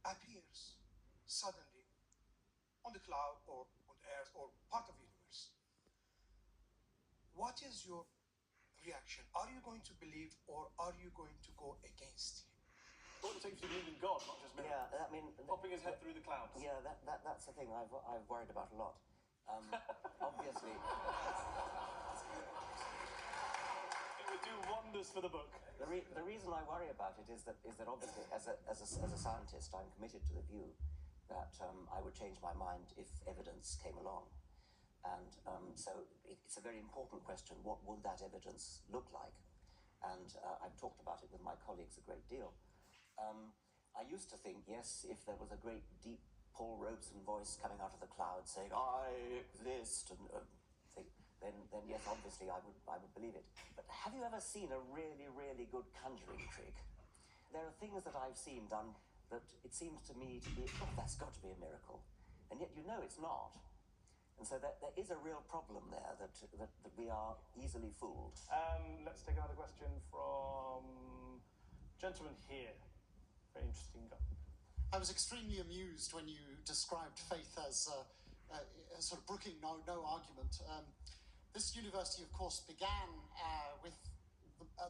appears suddenly on the cloud or on Earth or part of the universe, what is your reaction? Are you going to believe or are you going to go against him? What it takes to believe in God, not just me. Yeah, I mean, popping his head through the clouds. Yeah, that's the thing I've worried about a lot. Obviously, It would do wonders for the book. the reason I worry about it is that obviously, as a scientist, I'm committed to the view that I would change my mind if evidence came along, and so it's a very important question. What would that evidence look like? And I've talked about it with my colleagues a great deal. I used to think, yes, if there was a great deep Paul Robeson voice coming out of the clouds saying "I exist," and then yes, obviously I would believe it. But have you ever seen a really, really good conjuring trick? There are things that I've seen done that it seems to me to be, oh, that's got to be a miracle, and yet you know it's not. And so there is a real problem there that we are easily fooled. Let's take another question from gentleman here. Very interesting guy. I was extremely amused when you described faith as sort of brooking no argument. This university, of course, began with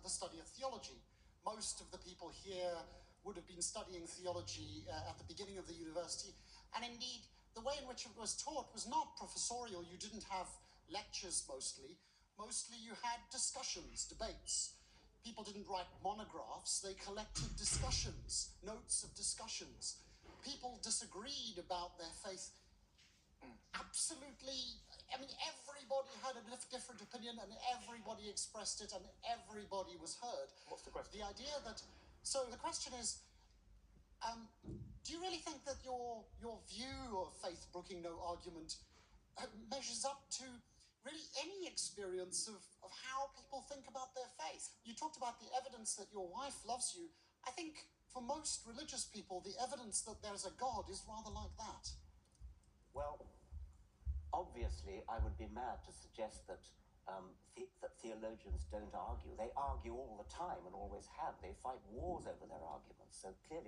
the study of theology. Most of the people here would have been studying theology at the beginning of the university, and indeed, the way in which it was taught was not professorial. You didn't have lectures mostly. Mostly you had discussions, debates. People didn't write monographs, they collected discussions, notes of discussions. People disagreed about their faith. Absolutely, I mean, everybody had a different opinion and everybody expressed it and everybody was heard. What's the question? The idea that, so the question is, do you really think that your view of faith brooking no argument measures up to really any experience of how people think about their faith? You talked about the evidence that your wife loves you. I think for most religious people, the evidence that there's a God is rather like that. Well, obviously, I would be mad to suggest that that theologians don't argue. They argue all the time and always have. They fight wars over their arguments. So clearly,